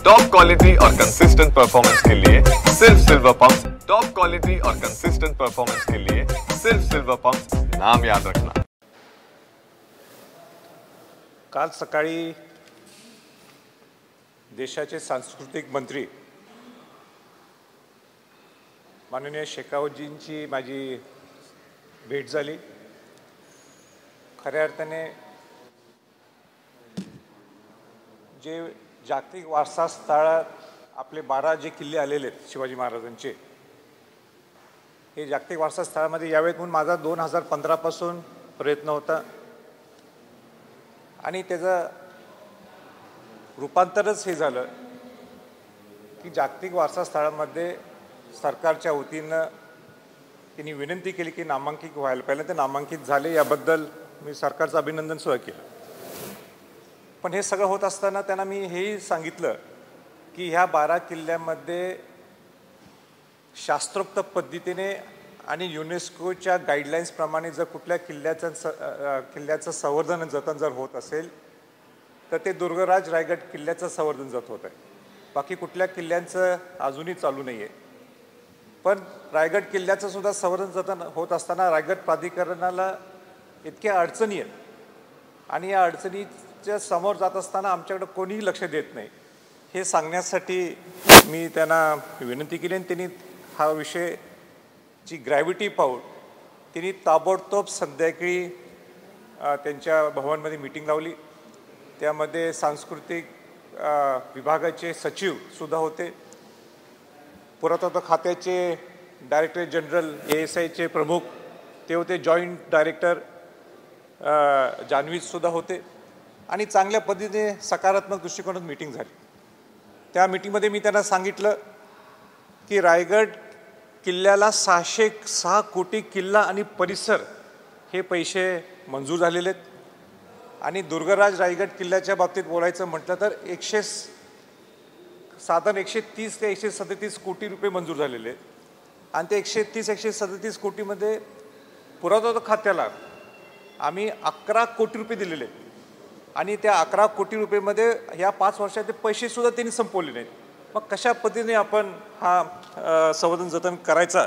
Top quality और consistent performance के लिए सिर्फ सिल्वर पंप्स। टॉप क्वालिटी और कंसिस्टेंट परफॉर्मेंस के लिए सिर्फ सिल्वर पंप्स, नाम याद रखना। काल सकाळी देशाचे सांस्कृतिक मंत्री माननीय शेखावतजींची माझी भेट झाली। खऱ्या अर्थाने जे जागतिक वारसा स्थळात आपले 12 जे किल्ले आलेले आहेत शिवाजी महाराजांचे, हे जागतिक वारसा स्थळामध्ये यावेत म्हणून माझा 2015 पासून प्रयत्न होता आणि त्याचं रूपांतरच हे झालं की जागतिक वारसा स्थळामध्ये सरकारच्या वतीनं त्यांनी विनंती केली की नामांकित व्हायला पाहिजे। ते नामांकित झाले, याबद्दल मी सरकारचं अभिनंदन सुद्धा केलं। पण हे सगळं होत असताना त्यांना मी हेही सांगितलं की ह्या 12 किल्ल्यांमध्ये शास्त्रोक्त पद्धतीने आणि युनेस्कोच्या गाईडलाईन्सप्रमाणे जर कुठल्या किल्ल्याचं संवर्धन आणि जतन जर होत असेल तर ते दुर्गराज रायगड किल्ल्याचं संवर्धन जत होत आहे। बाकी कुठल्या किल्ल्यांचं अजूनही चालू नाही आहे। पण रायगड किल्ल्याचं सुद्धा संवर्धन जतन होत असताना रायगड प्राधिकरणाला इतक्या अडचणी आहेत आणि या अडचणीच्या समोर जात असताना आमच्याकडे कोणीही लक्ष देत नाही, हे सांगण्यासाठी मी त्यांना विनंती केली आणि त्यांनी हा विषयची ग्रॅव्हिटी पाहून त्यांनी ताबडतोब संध्याकाळी त्यांच्या भवनमध्ये मीटिंग लावली। त्यामध्ये सांस्कृतिक विभागाचे सचिव सुद्धा होते, पुरातत्व खात्याचे डायरेक्टर जनरल ASIचे प्रमुख ते होते, जॉईंट डायरेक्टर जान्हवीसुद्धा होते आणि चांगल्या पद्धतीने सकारात्मक दृष्टिकोनातून मीटिंग झाली। त्या मीटिंगमध्ये मी त्यांना सांगितलं की रायगड किल्ल्याला 606 कोटी किल्ला आणि परिसर हे पैसे मंजूर झालेले आहेत आणि दुर्गराज रायगड किल्ल्याच्या बाबतीत बोलायचं म्हटलं तर साधारण 130 ते 137 कोटी रुपये मंजूर झालेले आहेत आणि ते 130-137 कोटीमध्ये पुरातत्व खात्याला आम्ही 11 कोटी रुपये दिलेले आहेत आणि त्या 11 कोटी रुपयेमध्ये ह्या 5 वर्षात ते पैसे सुद्धा त्यांनी संपवले नाहीत। मग कशा पद्धतीने आपण हा संवर्धन जतन करायचा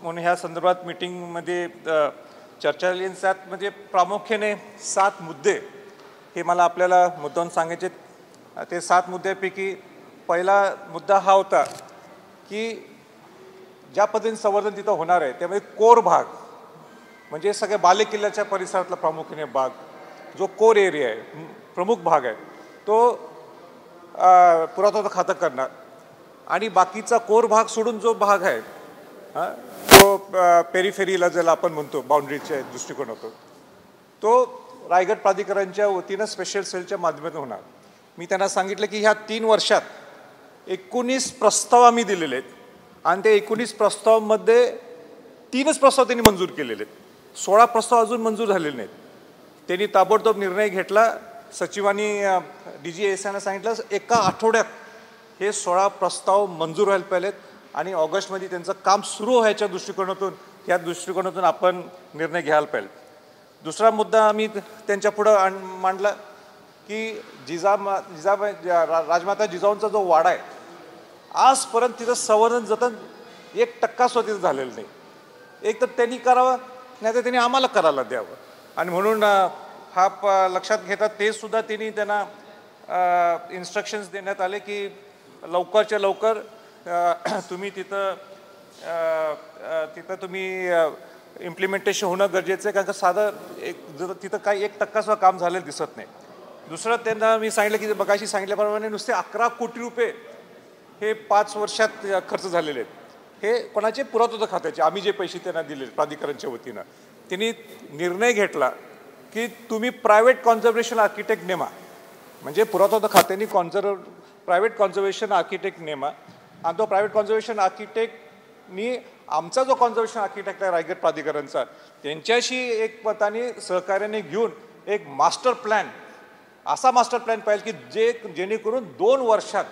म्हणून ह्या संदर्भात मीटिंगमध्ये चर्चा झाली। त्यामध्ये प्रामुख्याने 7 मुद्दे हे मला आपल्याला मुद्दाम सांगायचे। ते 7 मुद्द्यापैकी पहिला मुद्दा हा होता की ज्या पद्धतीने संवर्धन तिथं होणार आहे त्यामध्ये कोर भाग म्हणजे सगळ्या बालेकिल्ल्याच्या परिसरातला प्रामुख्याने भाग जो कोर एरिया आहे, प्रमुख भाग आहे, तो पुरातत्व खातं करणार आणि बाकीचा कोर भाग सोडून जो भाग आहे तो पेरिफेरीला ज्याला आपण म्हणतो बाउंड्रीच्या दृष्टिकोनातून तो रायगड प्राधिकरणाच्या वतीनं स्पेशल सेलच्या माध्यमातून होणार। मी त्यांना सांगितलं की ह्या 3 वर्षात 19 प्रस्ताव आम्ही दिलेले आहेत आणि ते 19 प्रस्तावामध्ये 3च प्रस्ताव त्यांनी मंजूर केलेले आहेत, 16 प्रस्ताव अजून मंजूर झालेले नाहीत। त्यांनी ताबडतोब निर्णय घेतला, सचिवांनी DG ASIना सांगितलं एका आठवड्यात हे 16 प्रस्ताव मंजूर व्हायला पाहिजेत आणि ऑगस्टमध्ये त्यांचं काम सुरू व्हायच्या दृष्टिकोनातून आपण निर्णय घ्यायला पाहिजे। दुसरा मुद्दा आम्ही त्यांच्या पुढं मांडला की राजमाता जिजाऊंचा जो वाडा आहे आजपर्यंत तिथं संवर्धन जतन 1% सुद्धा तिथं झालेलं नाही। एक तर त्यांनी करावं नाही तर त्यांनी आम्हाला करायला द्यावं आणि म्हणून हा लक्षात घेतात ते सुद्धा त्यांना इन्स्ट्रक्शन्स देण्यात आले की लवकरच्या लवकर तुम्ही तिथं तुम्ही इम्प्लिमेंटेशन होणं गरजेचं आहे, कारण का साधं तिथं काही 1% सुद्धा काम झालेलं दिसत नाही। दुसरं त्यांना मी सांगितलं की बघाशी सांगितल्याप्रमाणे नुसते 11 कोटी रुपये हे 5 वर्षात खर्च झालेले आहेत। हे कोणाचे? पुरातत्व खात्याचे, आम्ही जे पैसे त्यांना दिले प्राधिकरणाच्या वतीनं। त्यांनी निर्णय घेतला की तुम्ही प्रायव्हेट कॉन्झर्वेशन आर्किटेक्ट नेमा, म्हणजे पुरातत्व खात्याने प्रायव्हेट कॉन्झर्वेशन आर्किटेक्ट नेमा आणि तो प्रायव्हेट कॉन्झर्वेशन आर्किटेक्टनी आमचा जो कॉन्झर्वेशन आर्किटेक्ट आहे रायगड प्राधिकरणचा त्यांच्याशी एकमताने सहकार्याने घेऊन एक असा मास्टर प्लॅन पाहिजे की जेणेकरून 2 वर्षात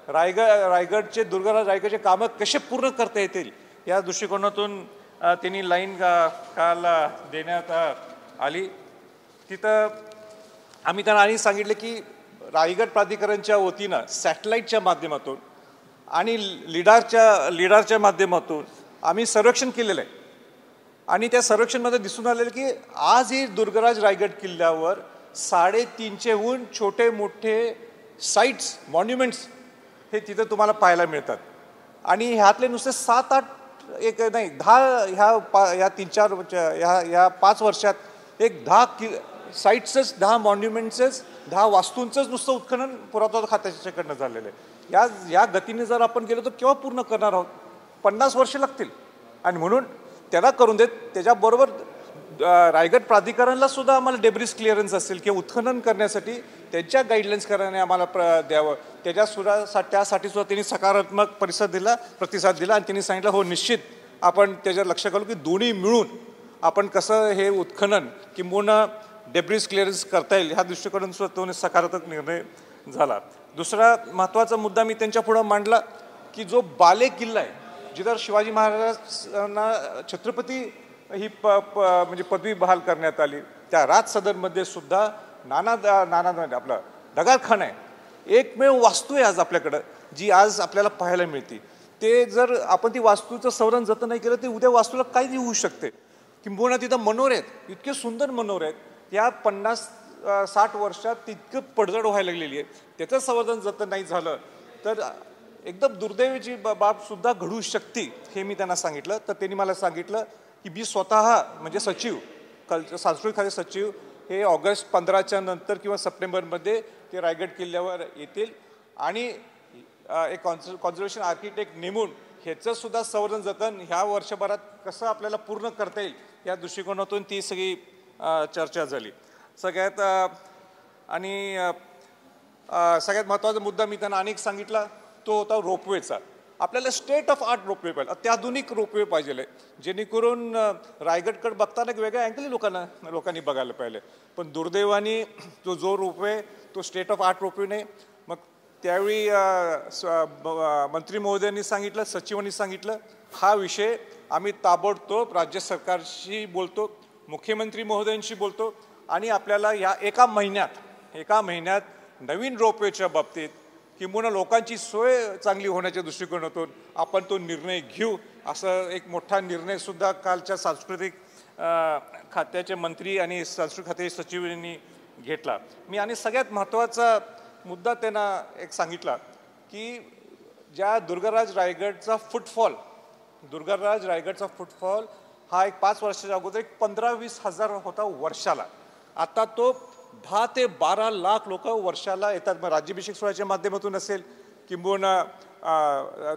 रायगडचे दुर्गराज रायगडचे कामं कसे पूर्ण करता येतील या दृष्टिकोनातून त्यांनी लाईन काल देण्यात आली। तिथं आम्ही त्यांना आणि सांगितलं की रायगड प्राधिकरणच्या वतीनं सॅटेलाईटच्या माध्यमातून आणि लिडारच्या माध्यमातून आम्ही सर्वेक्षण केलेलं आहे आणि त्या सर्वेक्षणमध्ये दिसून आलेलं की आजही दुर्गराज रायगड किल्ल्यावर 350हून छोटे मोठे साईट्स मॉन्युमेंट्स हे तिथं तुम्हाला पाहायला मिळतात आणि ह्यातले नुसते 7-8 एक नाही 10 ह्या 3-4 ह्या 5 वर्षात एक 10 साईट्सच 10 मॉन्युमेंट्सच 10 वास्तूंचंच नुसतं उत्खनन पुरातत्व खात्याच्याकडनं झालेलं आहे. या गतीने जर आपण गेलो तर केव्हा पूर्ण करणार आहोत? 50 वर्ष लागतील. आणि म्हणून त्याला करून देत त्याच्याबरोबर रायगड प्राधिकरणला सुद्धा आम्हाला डेब्रिस क्लिअरन्स असेल किंवा उत्खनन करण्यासाठी त्यांच्या गाईडलाईन्स कराने आम्हाला द्यावं त्यासाठी सुद्धा त्यांनी सकारात्मक प्रतिसाद दिला आणि त्यांनी सांगितलं हो निश्चित आपण त्याच्यावर लक्ष घालू की दोन्ही मिळून आपण कसं हे उत्खनन किंबहुना डेब्रिस क्लिअरन्स करता येईल ह्या दृष्टिकोनातून सुद्धा तो सकारात्मक निर्णय झाला. दुसरा महत्त्वाचा मुद्दा मी त्यांच्या पुढं मांडला की जो बाले किल्ला आहे जिथं शिवाजी महाराजांना छत्रपती ही म्हणजे पदवी बहाल करण्यात आली त्या राज सदनमध्ये सुद्धा नाना आपला दगारखान आहे. एकमेव वास्तू आहे आज आपल्याकडं जी आज आपल्याला पाहायला मिळते. ते जर आपण ती वास्तूचं संवर्धन जतन नाही केलं तर उद्या वास्तूला काही होऊ शकते. किंबहुना तिथं मनोरे आहेत इतके सुंदर मनोरे आहेत या 50-60 वर्षात तितकं पडझड व्हायला लागलेली आहे. त्याचं संवर्धन जतन नाही झालं तर एकदम दुर्दैवीची बाब सुद्धा घडू शकते हे मी त्यांना सांगितलं. तर त्यांनी मला सांगितलं की मी स्वतः म्हणजे सचिव सांस्कृतिक खाते सचिव हे ऑगस्ट 15च्या नंतर किंवा सप्टेंबरमध्ये ते रायगड किल्ल्यावर येतील आणि एक कॉन्झर्वेशन आर्किटेक्ट नेमून ह्याचं सुद्धा संवर्धन जतन ह्या वर्षभरात कसं आपल्याला पूर्ण करता येईल या दृष्टिकोनातून ती सगळी चर्चा झाली. सगळ्यात महत्त्वाचा मुद्दा मी त्यांना अनेक सांगितला तो होता रोपवेचा. आपल्याला स्टेट ऑफ आर्ट रोपवे पाहिजे अत्याधुनिक रोपवे पाहिजे जेणेकरून रायगडकडे बघताना एक वेगळ्या अँगली लोकांनी बघायला पाहिजे. पण दुर्दैवाने जो रोपवे तो स्टेट ऑफ आर्ट रोपवे नाही. मग त्यावेळी मंत्री महोदयांनी सांगितलं सचिवांनी सांगितलं हा विषय आम्ही ताबडतोब राज्य सरकारशी बोलतो मुख्यमंत्री महोदयांशी बोलतो आणि आपल्याला या एका महिन्यात नवीन रोपवेच्या बाबतीत किंबहुना लोकांची सोय चांगली होण्याच्या दृष्टिकोनातून आपण तो निर्णय घेऊ असं एक मोठा निर्णय सुद्धा कालच्या सांस्कृतिक खात्याचे मंत्री आणि सांस्कृतिक खात्याचे सचिव यांनी घेतला. मी आणि सगळ्यात महत्त्वाचा मुद्दा त्यांना एक सांगितला की ज्या दुर्गराज रायगडचा फुटफॉल हा एक 5 वर्षाच्या अगोदर एक 15-20 हजार होता वर्षाला. आता तो 10 ते 12 लाख लोक वर्षाला येतात. मग राज्याभिषेक सोहळ्याच्या माध्यमातून असेल किंबहुना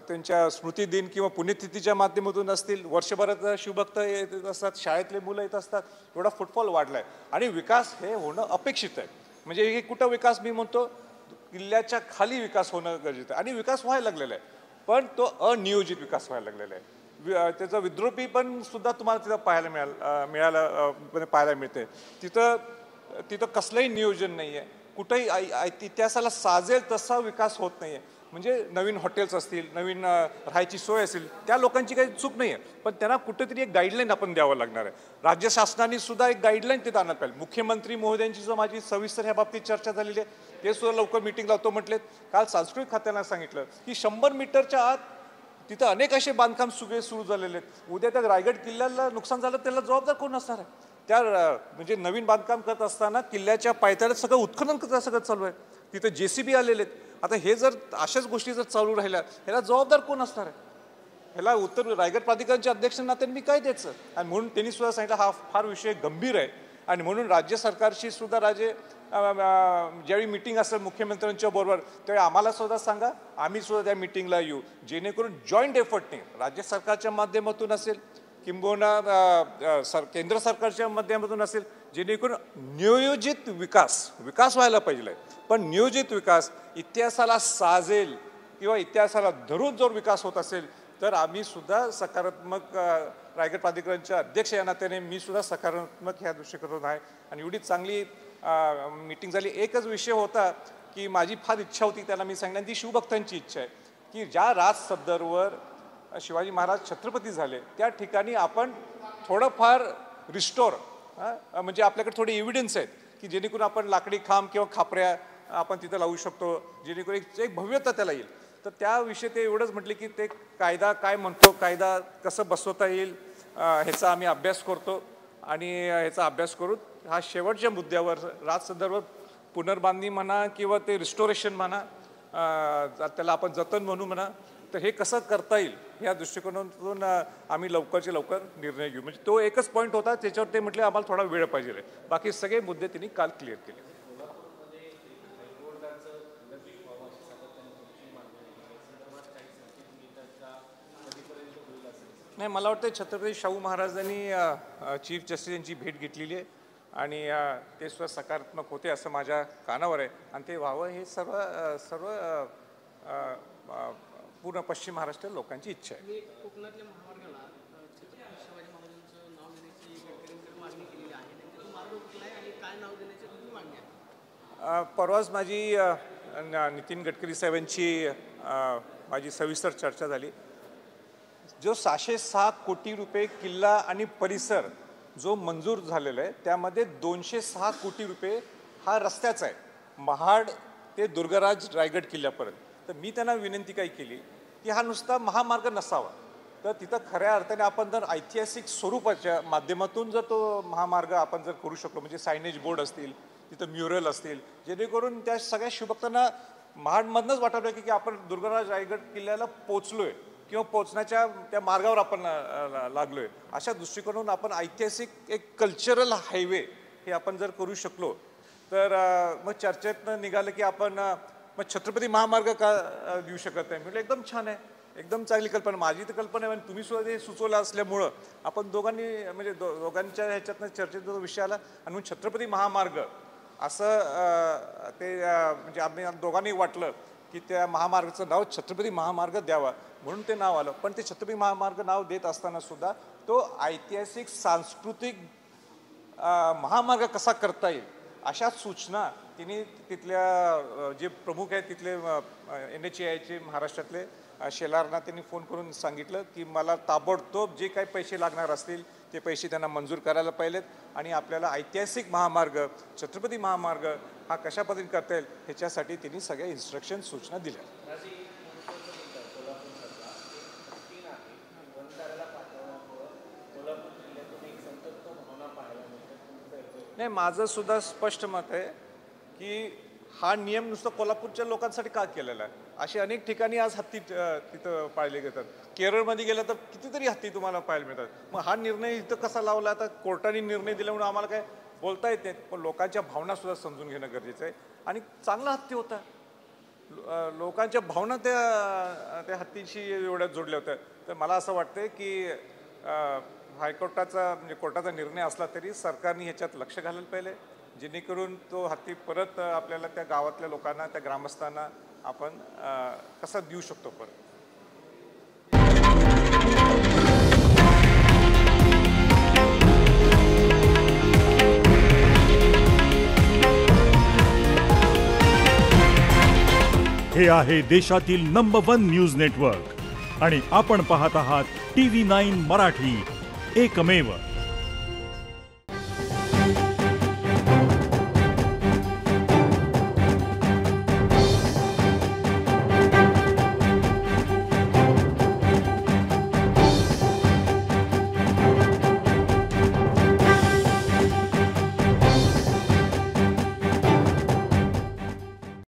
त्यांच्या स्मृतिदिन किंवा पुण्यतिथीच्या माध्यमातून असतील वर्षभरात शिवभक्त येत असतात शाळेतले मुलं येत असतात. एवढा फुटफॉल वाढला आहे आणि विकास हे होणं अपेक्षित आहे. म्हणजे हे कुठं विकास मी म्हणतो किल्ल्याच्या खाली विकास होणं गरजेचं आहे आणि विकास व्हायला लागलेला आहे पण तो अनियोजित विकास व्हायला लागलेला आहे. त्याचं विद्रोपी पण सुद्धा तुम्हाला तिथं पाहायला मिळते. तिथं कसलंही नियोजन नाही आहे. कुठंही इतिहासाला साजेल तसा विकास होत नाही आहे. म्हणजे नवीन हॉटेल्स असतील नवीन राहायची सोय असेल त्या लोकांची काही चूक नाही आहे पण त्यांना कुठेतरी एक गाईडलाईन आपण द्यावं लागणार आहे. राज्य शासनाने सुद्धा एक गाईडलाईन तिथं आणायला पाहिजे. मुख्यमंत्री महोदयांची सुद्धा माझी सविस्तर ह्या बाबतीत चर्चा झालेली आहे. ते सुद्धा लवकर मीटिंग लावतो म्हटलेत. काल सांस्कृतिक खात्यानं सांगितलं की 100 मीटरच्या आत तिथं अनेक असे बांधकाम सुरू झालेले आहेत. उद्या त्या रायगड किल्ल्याला नुकसान झालं त्याला जबाबदार कोण असणार आहे? त्या म्हणजे नवीन बांधकाम करत असताना किल्ल्याच्या पायथ्याला सगळं उत्खनन सगळं चालू आहे. तिथं JCB आलेले आहेत. आता हे जर अशाच गोष्टी जर चालू राहिल्या ह्याला जबाबदार कोण असणार आहे? ह्याला उत्तर रायगड प्राधिकरणच्या अध्यक्ष नात्याने मी काय द्यायचं? आणि म्हणून त्यांनी सुद्धा सांगितलं हा फार विषय गंभीर आहे आणि म्हणून राज्य सरकारशी सुद्धा ज्यावेळी मीटिंग असेल मुख्यमंत्र्यांच्या बरोबर त्यावेळी आम्हाला सुद्धा सांगा आम्ही सुद्धा त्या मीटिंगला येऊ जेणेकरून जॉईंट एफर्टने राज्य सरकारच्या माध्यमातून असेल किंबहुना केंद्र सरकारच्या माध्यमातून असेल जेणेकरून नियोजित विकास व्हायला पाहिजे. पण नियोजित विकास इतिहासाला साजेल किंवा इतिहासाला धरून जर विकास होत असेल तर आम्ही सुद्धा सकारात्मक रायगड प्राधिकरणच्या अध्यक्ष या नात्याने मी सुद्धा सकारात्मक ह्या दृष्टिकोनातून आहे. आणि एवढी चांगली मीटिंग झाली. एकच विषय होता की माझी फार इच्छा होती त्याला मी सांगितलं ती शिवभक्तांची इच्छा आहे की ज्या राज सदरवर शिवाजी महाराज छत्रपती झाले त्या ठिकाणी आपण थोडंफार रिस्टोर म्हणजे आपल्याकडे थोडे एव्हिडन्स आहेत की जेणेकरून आपण लाकडी खांब किंवा खापऱ्या आपण तिथं लावू शकतो, जेणेकरून एक भव्यता त्याला येईल. तर त्याविषयी ते एवढंच म्हटले की ते कायदा काय म्हणतो, कायदा कसं बसवता येईल ह्याचा आम्ही अभ्यास करतो आणि ह्याचा अभ्यास करून हा शेवटच्या मुद्द्यावर राजसंदर्भ पुनर्बांधणी म्हणा किंवा ते रिस्टोरेशन म्हणा, त्याला आपण जतन म्हणू म्हणा, तर हे कसं करता येईल या दृष्टिकोनातून आम्ही लवकरचे लवकर निर्णय घेऊ. म्हणजे तो एकच पॉईंट होता, त्याच्यावर ते म्हटले आम्हाला थोडा वेळ पाहिजे. बाकी सगळे मुद्दे त्यांनी काल क्लिअर केले. नाही, मला वाटतं छत्रपती शाहू महाराजांनी चीफ जस्टिस यांची भेट घेतलेली आहे आणि ते सुद्धा सकारात्मक होते असं माझ्या कानावर आहे आणि ते व्हावं हे सर्व पूर्ण पश्चिम महाराष्ट्र लोकांची इच्छा आहे. कोकणातल्या महामार्गाला छत्रपती शिवाजी महाराजांचं नाव देण्याची गडकरींकडे मागणी केलेली आहे. नेमकं तो मार्ग कुठला आहे आणि काय नाव देण्याची तुमची मागणी आहे? परवाच माझी नितीन गडकरी साहेबांची माझी सविस्तर चर्चा झाली. जो 606 कोटी रुपये किल्ला आणि परिसर जो मंजूर झालेला आहे त्यामध्ये 206 कोटी रुपये हा रस्त्याचा आहे, महाड ते दुर्गराज रायगड किल्ल्यापर्यंत. तर मी त्यांना विनंती काय केली की हा नुसता महामार्ग नसावा, तर तिथं खऱ्या अर्थाने आपण जर ऐतिहासिक स्वरूपाच्या माध्यमातून जर तो महामार्ग आपण जर करू शकलो, म्हणजे सायनेज बोर्ड असतील, तिथं म्युरल असतील, जेणेकरून त्या सगळ्या शुभक्तांना महाडमधनंच वाटावं की आपण दुर्गराज रायगड किल्ल्याला पोचलोय किंवा पोचण्याच्या त्या मार्गावर आपण लागलोय. अशा दृष्टिकोनातून आपण ऐतिहासिक एक कल्चरल हायवे हे आपण जर करू शकलो तर मग चर्चेतनं निघालं की आपण मग छत्रपती महामार्ग का देऊ शकत नाही. म्हटलं एकदम छान आहे, एकदम चांगली कल्पना. माझी तर कल्पना आहे, तुम्ही सुद्धा ते सुचवलं असल्यामुळं आपण दोघांनी म्हणजे दोघांच्या ह्याच्यातनं चर्चेचा विषय आला आणि मग छत्रपती महामार्ग असं ते म्हणजे आम्ही दोघांनी वाटलं की त्या महामार्गाचं नाव छत्रपती महामार्ग द्यावा म्हणून ते नाव आलं. पण ते छत्रपती महामार्ग नाव देत असताना सुद्धा तो ऐतिहासिक सांस्कृतिक महामार्ग कसा करता येईल अशा सूचना तिने तिथल्या जे प्रमुख आहेत तिथले NHAIचे महाराष्ट्रातले शेलारना त्यांनी फोन करून सांगितलं की मला ताबडतोब जे काही पैसे लागणार असतील ते पैसे त्यांना मंजूर करायला पाहिजेत आणि आपल्याला ऐतिहासिक महामार्ग छत्रपती महामार्ग हा कशा पद्धतीने करता येईल ह्याच्यासाठी त्यांनी सगळ्या इन्स्ट्रक्शन सूचना दिल्या. नाही, माझं सुद्धा स्पष्ट मत आहे की हा नियम नुसतं कोल्हापूरच्या लोकांसाठी का केलेला आहे. असे अनेक ठिकाणी आज हत्ती तिथं पाळले जातात. केरळमध्ये गेलं तर कितीतरी हत्ती तुम्हाला पाहायला मिळतात. मग हा निर्णय इथं कसा लावला, आता कोर्टाने निर्णय दिल्यामुळे आम्हाला काय बोलता येत नाही, पण लोकांच्या भावना सुद्धा समजून घेणं गरजेचं आहे. आणि चांगला हत्ती होता, लोकांच्या भावना त्या हत्तीशी एवढ्या जोडल्या होत्या. तर मला असं वाटतंय की हायकोर्टाचा म्हणजे कोर्टाचा निर्णय असला तरी सरकारने ह्याच्यात लक्ष घालायला पाहिजे, जेणेकरून तो हत्ती परत आपल्याला त्या गावातल्या लोकांना त्या ग्रामस्थांना आपण कसा देऊ शकतो परत. हे आहे देशातील नंबर 1 न्यूज नेटवर्क आणि आपण पाहत आहात TV9 मराठी, एकमेव.